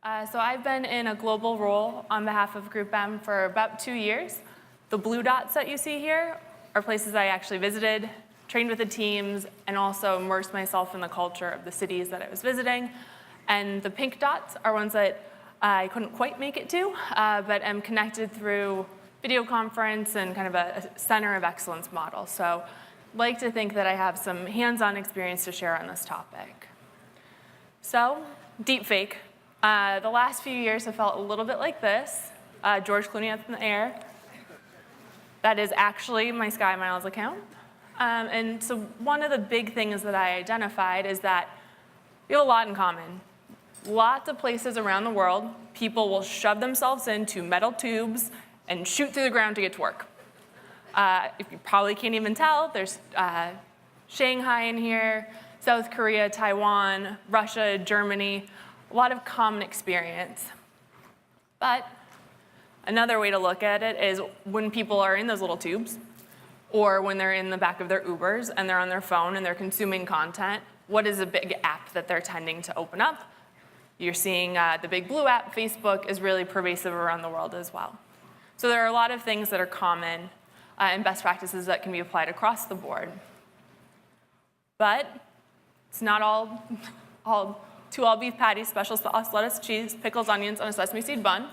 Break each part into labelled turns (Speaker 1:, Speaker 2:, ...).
Speaker 1: So I've been in a global role on behalf of Group M for about 2 years. The blue dots that you see here are places I actually visited, trained with the teams, and also immersed myself in the culture of the cities that I was visiting. And the pink dots are ones that I couldn't quite make it to, but am connected through video conference and kind of a center of excellence model. So I'd like to think that I have some hands-on experience to share on this topic. So, deepfake. The last few years have felt a little bit like this. George Clooney up in the air. That is actually my Sky Miles account. And so one of the big things that I identified is that we have a lot in common. Lots of places around the world, people will shove themselves into metal tubes and shoot through the ground to get to work. If you probably can't even tell, there's Shanghai in here, South Korea, Taiwan, Russia, Germany. A lot of common experience. But another way to look at it is when people are in those little tubes, or when they're in the back of their Ubers and they're on their phone and they're consuming content, what is a big app that they're tending to open up? You're seeing the big blue app, Facebook, is really pervasive around the world as well. So there are a lot of things that are common and best practices that can be applied across the board. But it's not all beef patties, special sauce, lettuce, cheese, pickles, onions, on a sesame seed bun.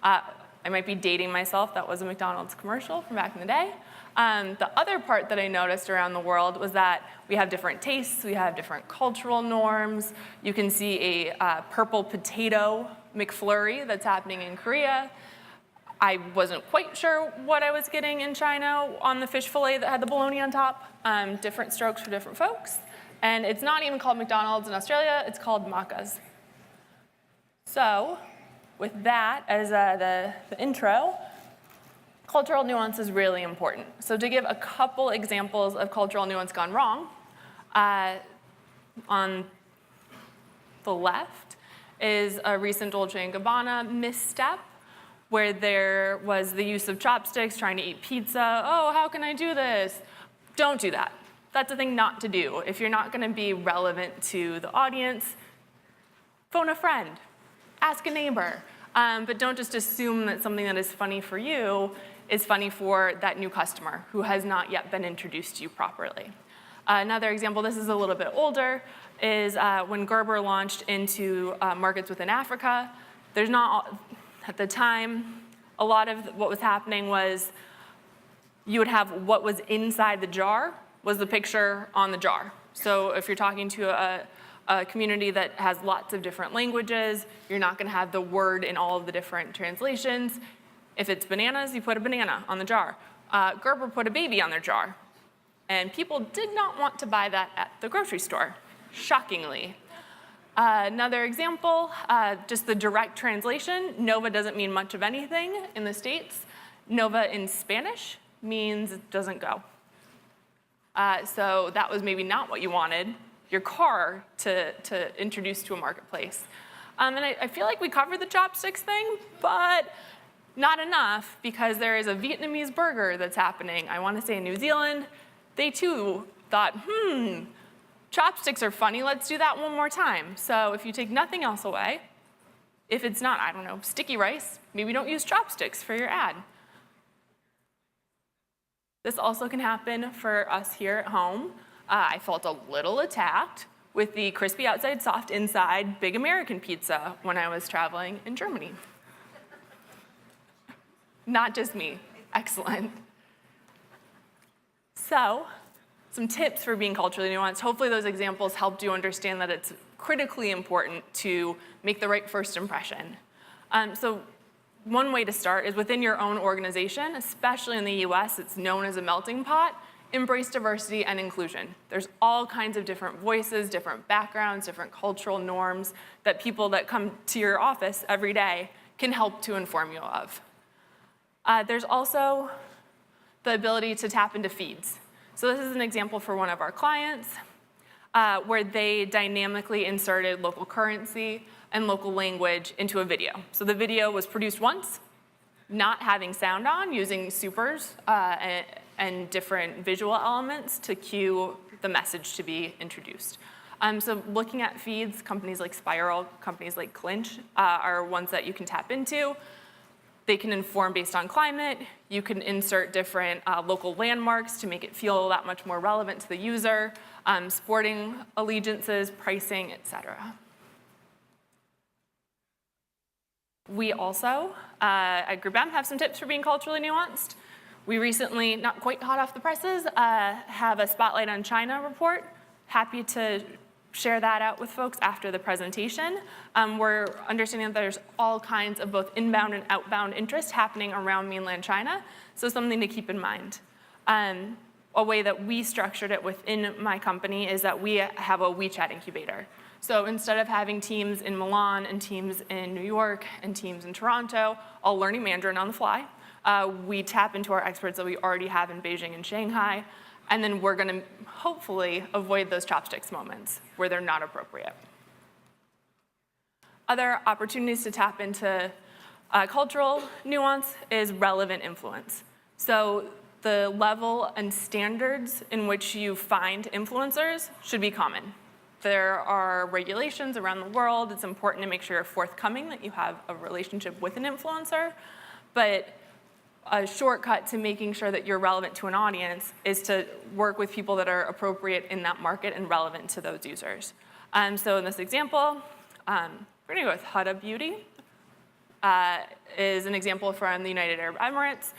Speaker 1: I might be dating myself. That was a McDonald's commercial from back in the day. The other part that I noticed around the world was that we have different tastes, we have different cultural norms. You can see a purple potato McFlurry that's happening in Korea. I wasn't quite sure what I was getting in China on the fish fillet that had the bologna on top. Different strokes for different folks. And it's not even called McDonald's in Australia, it's called Macca's. So, with that as the intro, cultural nuance is really important. So to give a couple examples of cultural nuance gone wrong, on the left is a recent Dolce & Gabbana misstep where there was the use of chopsticks trying to eat pizza. Oh, how can I do this? Don't do that. That's a thing not to do. If you're not going to be relevant to the audience, phone a friend, ask a neighbor. But don't just assume that something that is funny for you is funny for that new customer who has not yet been introduced to you properly. Another example, this is a little bit older, is when Gerber launched into markets within Africa. There's not, at the time, a lot of what was happening was you would have what was inside the jar was the picture on the jar. So if you're talking to a community that has lots of different languages, you're not going to have the word in all of the different translations. If it's bananas, you put a banana on the jar. Gerber put a baby on their jar. And people did not want to buy that at the grocery store, shockingly. Another example, just the direct translation. Nova doesn't mean much of anything in the States. Nova in Spanish means it doesn't go. So that was maybe not what you wanted, your car to introduce to a marketplace. And I feel like we covered the chopsticks thing, but not enough, because there is a Vietnamese burger that's happening. I want to say in New Zealand. They too thought, chopsticks are funny, let's do that one more time. So if you take nothing else away, if it's not, I don't know, sticky rice, maybe don't use chopsticks for your ad. This also can happen for us here at home. I felt a little attacked with the crispy outside, soft inside, big American pizza when I was traveling in Germany. Not just me. Excellent. So, some tips for being culturally nuanced. Hopefully those examples helped you understand that it's critically important to make the right first impression. So one way to start is within your own organization, especially in the US, it's known as a melting pot. Embrace diversity and inclusion. There's all kinds of different voices, different backgrounds, different cultural norms that people that come to your office every day can help to inform you of. There's also the ability to tap into feeds. So this is an example for one of our clients where they dynamically inserted local currency and local language into a video. So the video was produced once, not having sound on, using supers and different visual elements to cue the message to be introduced. So looking at feeds, companies like Spiral, companies like Clinch are ones that you can tap into. They can inform based on climate. You can insert different local landmarks to make it feel that much more relevant to the user, sporting allegiances, pricing, et cetera. We also, at GroupM, have some tips for being culturally nuanced. We recently, not quite hot off the presses, have a Spotlight on China report. Happy to share that out with folks after the presentation. We're understanding that there's all kinds of both inbound and outbound interest happening around mainland China, so something to keep in mind. A way that we structured it within my company is that we have a WeChat incubator. So instead of having teams in Milan and teams in New York and teams in Toronto, all learning Mandarin on the fly, we tap into our experts that we already have in Beijing and Shanghai, and then we're going to hopefully avoid those chopsticks moments where they're not appropriate. Other opportunities to tap into cultural nuance is relevant influence. So the level and standards in which you find influencers should be common. There are regulations around the world. It's important to make sure you're forthcoming, that you have a relationship with an influencer. But a shortcut to making sure that you're relevant to an audience is to work with people that are appropriate in that market and relevant to those users. So in this example, we're going to go with Huda Beauty. Is an example from the United Arab Emirates.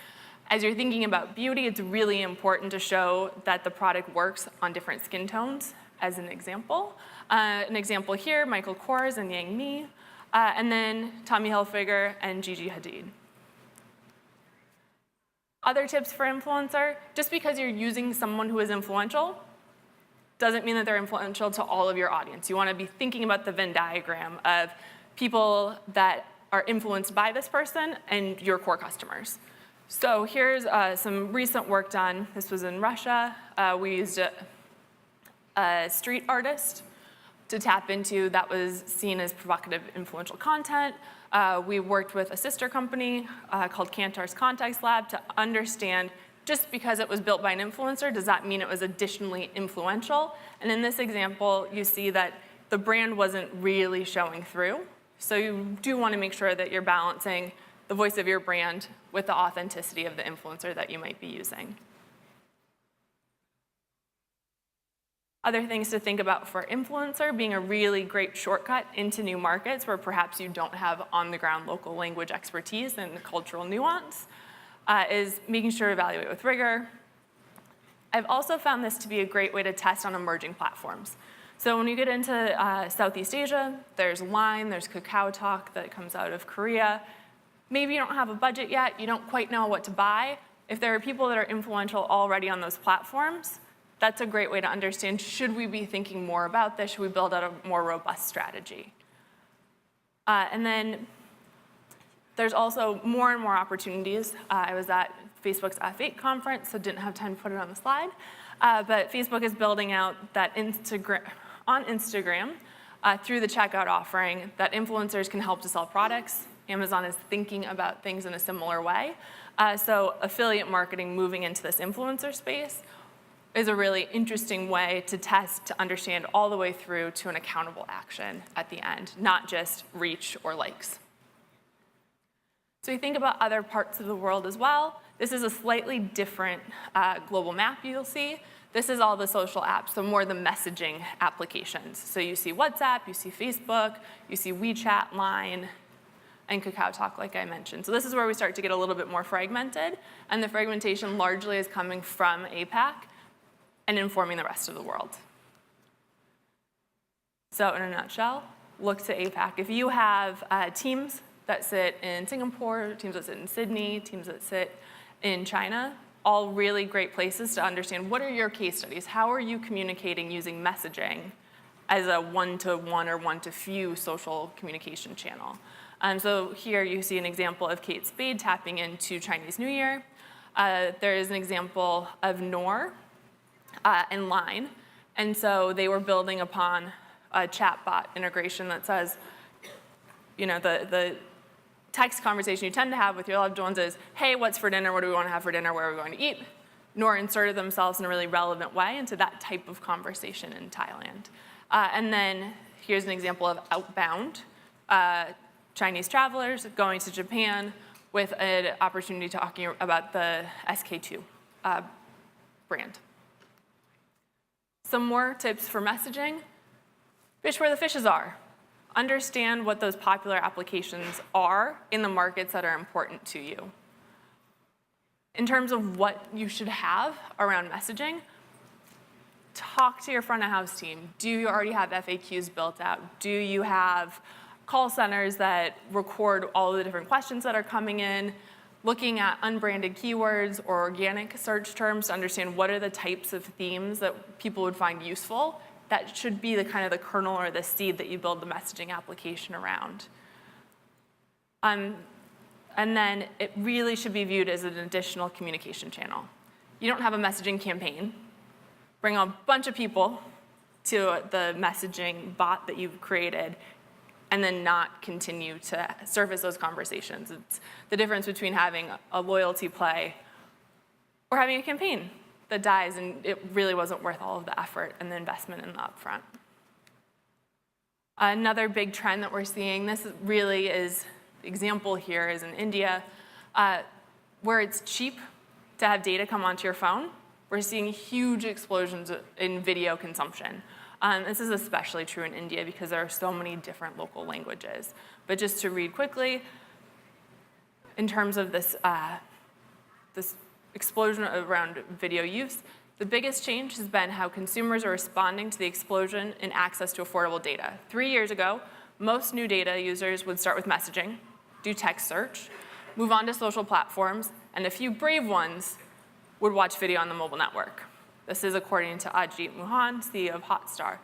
Speaker 1: As you're thinking about beauty, it's really important to show that the product works on different skin tones, as an example. An example here, Michael Kors and Yang Mi, and then Tommy Hilfiger and Gigi Hadid. Other tips for influencer, just because you're using someone who is influential doesn't mean that they're influential to all of your audience. You want to be thinking about the Venn diagram of people that are influenced by this person and your core customers. So here's some recent work done. This was in Russia. We used a street artist to tap into that was seen as provocative, influential content. We worked with a sister company called Kantar's Context Lab to understand just because it was built by an influencer, does that mean it was additionally influential? And in this example, you see that the brand wasn't really showing through. So you do want to make sure that you're balancing the voice of your brand with the authenticity of the influencer that you might be using. Other things to think about for influencer being a really great shortcut into new markets where perhaps you don't have on-the-ground local language expertise and cultural nuance is making sure to evaluate with rigor. I've also found this to be a great way to test on emerging platforms. So when you get into Southeast Asia, there's Line, there's KakaoTalk that comes out of Korea. Maybe you don't have a budget yet, you don't quite know what to buy. If there are people that are influential already on those platforms, that's a great way to understand, should we be thinking more about this? Should we build out a more robust strategy? And then there's also more and more opportunities. I was at Facebook's F8 conference, so didn't have time to put it on the slide. But Facebook is building out that on Instagram through the checkout offering that influencers can help to sell products. Amazon is thinking about things in a similar way. So affiliate marketing moving into this influencer space is a really interesting way to test, to understand all the way through to an accountable action at the end, not just reach or likes. So you think about other parts of the world as well. This is a slightly different global map you'll see. This is all the social apps, so more the messaging applications. So you see WhatsApp, you see Facebook, you see WeChat, Line, and KakaoTalk, like I mentioned. So this is where we start to get a little bit more fragmented, and the fragmentation largely is coming from APAC and informing the rest of the world. So in a nutshell, look to APAC. If you have teams that sit in Singapore, teams that sit in Sydney, teams that sit in China, all really great places to understand what are your case studies? How are you communicating using messaging as a one-to-one or one-to-few social communication channel? So here you see an example of Kate Spade tapping into Chinese New Year. There is an example of Knorr and Line. And so they were building upon a chatbot integration that says, you know, the text conversation you tend to have with your loved ones is, hey, what's for dinner? What do we want to have for dinner? Where are we going to eat? Knorr inserted themselves in a really relevant way into that type of conversation in Thailand. And then here's an example of outbound Chinese travelers going to Japan with an opportunity talking about the SK2 brand. Some more tips for messaging. Fish where the fishes are. Understand what those popular applications are in the markets that are important to you. In terms of what you should have around messaging, talk to your front of house team. Do you already have FAQs built out? Do you have call centers that record all of the different questions that are coming in? Looking at unbranded keywords or organic search terms to understand what are the types of themes that people would find useful. That should be the kind of the kernel or the seed that you build the messaging application around. And then it really should be viewed as an additional communication channel. You don't have a messaging campaign. Bring a bunch of people to the messaging bot that you've created and then not continue to surface those conversations. It's the difference between having a loyalty play or having a campaign that dies, and it really wasn't worth all of the effort and the investment in the upfront. Another big trend that we're seeing, this really is, the example here is in India, where it's cheap to have data come onto your phone. We're seeing huge explosions in video consumption. This is especially true in India because there are so many different local languages. But just to read quickly, in terms of this, this explosion around video use, the biggest change has been how consumers are responding to the explosion in access to affordable data. 3 years ago, most new data users would start with messaging, do text search, move on to social platforms, and a few brave ones would watch video on the mobile network. This is according to Ajit Mohan, CEO of Hotstar.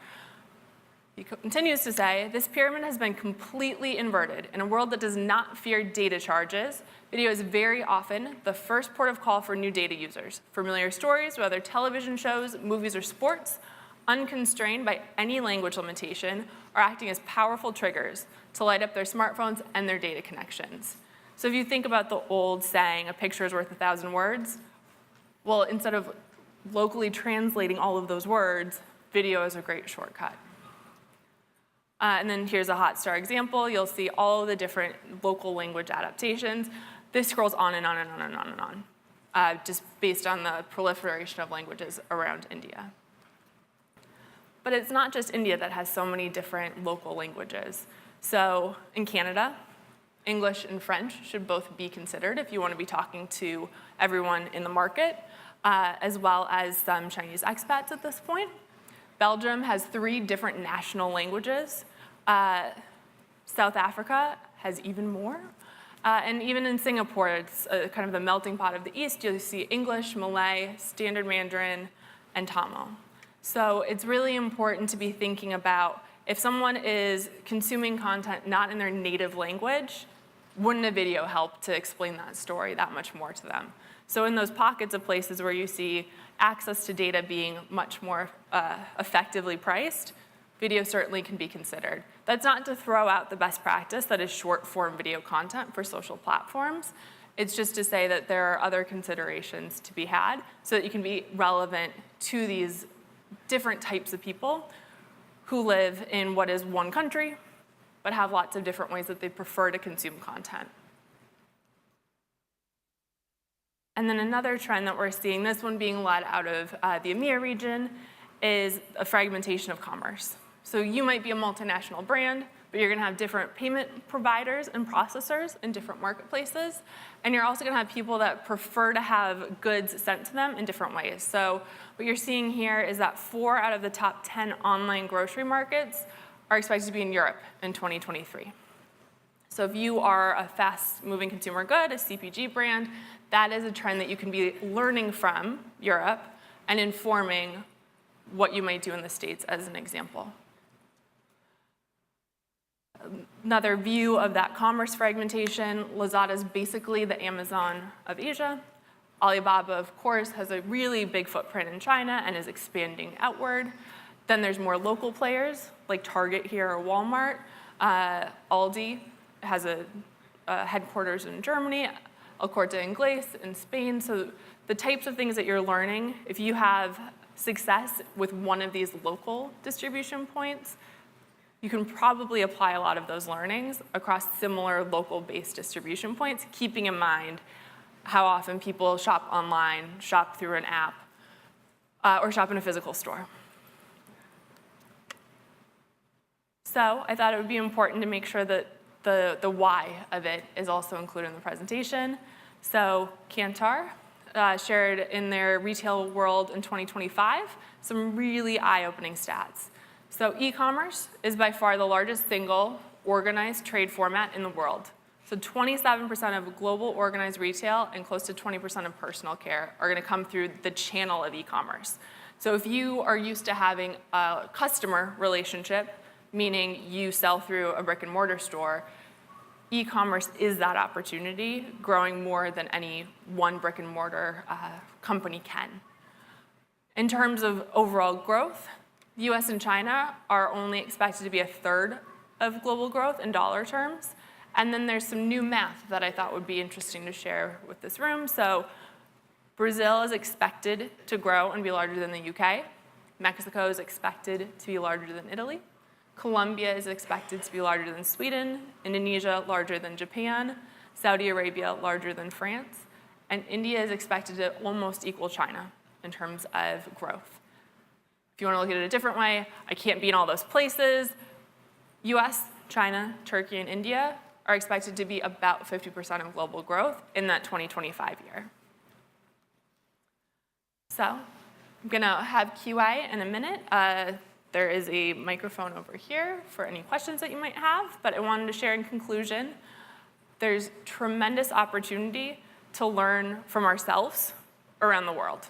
Speaker 1: He continues to say, this pyramid has been completely inverted. In a world that does not fear data charges, video is very often the first port of call for new data users. Familiar stories, whether television shows, movies, or sports, unconstrained by any language limitation, are acting as powerful triggers to light up their smartphones and their data connections. So if you think about the old saying, a picture is worth 1,000 words, well, instead of locally translating all of those words, video is a great shortcut. And then here's a Hotstar example. You'll see all of the different local language adaptations. This scrolls on and on and on and on and on, just based on the proliferation of languages around India. But it's not just India that has so many different local languages. So in Canada, English and French should both be considered if you want to be talking to everyone in the market, as well as some Chinese expats at this point. Belgium has 3 different national languages. South Africa has even more. And even in Singapore, it's kind of the melting pot of the East. You'll see English, Malay, Standard Mandarin, and Tamil. So it's really important to be thinking about if someone is consuming content not in their native language, wouldn't a video help to explain that story that much more to them? So in those pockets of places where you see access to data being much more effectively priced, video certainly can be considered. That's not to throw out the best practice that is short-form video content for social platforms. It's just to say that there are other considerations to be had so that you can be relevant to these different types of people who live in what is one country, but have lots of different ways that they prefer to consume content. And then another trend that we're seeing, this one being led out of the EMEA region, is a fragmentation of commerce. So you might be a multinational brand, but you're going to have different payment providers and processors in different marketplaces. And you're also going to have people that prefer to have goods sent to them in different ways. So what you're seeing here is that 4 out of the top 10 online grocery markets are expected to be in Europe in 2023. So if you are a fast-moving consumer good, a CPG brand, that is a trend that you can be learning from Europe and informing what you might do in the States as an example. Another view of that commerce fragmentation, Lazada is basically the Amazon of Asia. Alibaba, of course, has a really big footprint in China and is expanding outward. Then there's more local players, like Target here or Walmart. Aldi has a headquarters in Germany, El Corte Inglés in Spain. So the types of things that you're learning, if you have success with one of these local distribution points, you can probably apply a lot of those learnings across similar local-based distribution points, keeping in mind how often people shop online, shop through an app, or shop in a physical store. So I thought it would be important to make sure that the why of it is also included in the presentation. So Kantar shared in their retail world in 2025 some really eye-opening stats. So e-commerce is by far the largest single organized trade format in the world. So 27% of global organized retail and close to 20% of personal care are going to come through the channel of e-commerce. So if you are used to having a customer relationship, meaning you sell through a brick and mortar store, e-commerce is that opportunity, growing more than any one brick and mortar company can. In terms of overall growth, the US and China are only expected to be a third of global growth in dollar terms. And then there's some new math that I thought would be interesting to share with this room. So Brazil is expected to grow and be larger than the UK. Mexico is expected to be larger than Italy. Colombia is expected to be larger than Sweden. Indonesia larger than Japan. Saudi Arabia larger than France. And India is expected to almost equal China in terms of growth. If you want to look at it a different way, I can't be in all those places. US, China, Turkey, and India are expected to be about 50% of global growth in that 2025 year. So I'm going to have QA in a minute. There is a microphone over here for any questions that you might have, but I wanted to share in conclusion, there's tremendous opportunity to learn from ourselves around the world.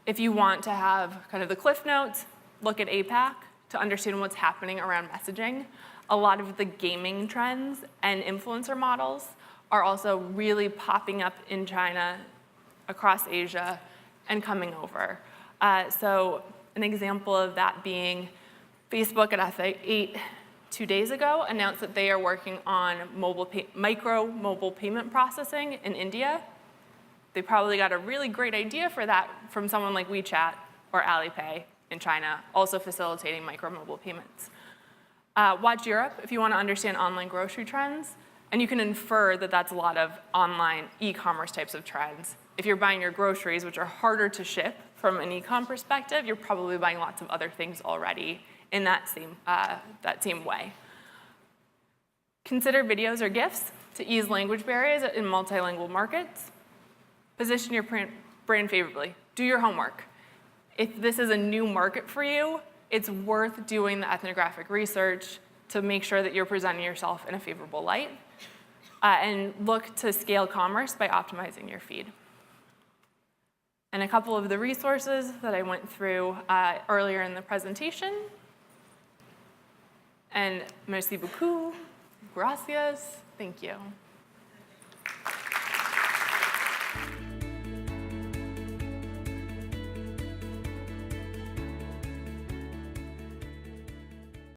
Speaker 1: If you want to have kind of the cliff notes, look at APAC to understand what's happening around messaging. A lot of the gaming trends and influencer models are also really popping up in China, across Asia, and coming over. So an example of that being Facebook at F8 2 days ago announced that they are working on micro mobile payment processing in India. They probably got a really great idea for that from someone like WeChat or Alipay in China, also facilitating micro mobile payments. Watch Europe if you want to understand online grocery trends, and you can infer that that's a lot of online e-commerce types of trends. If you're buying your groceries, which are harder to ship from an e-com perspective, you're probably buying lots of other things already in that same way. Consider videos or GIFs to ease language barriers in multilingual markets. Position your brand favorably. Do your homework. If this is a new market for you, it's worth doing the ethnographic research to make sure that you're presenting yourself in a favorable light. And look to scale commerce by optimizing your feed. And a couple of the resources that I went through earlier in the presentation. And merci beaucoup, gracias, thank you.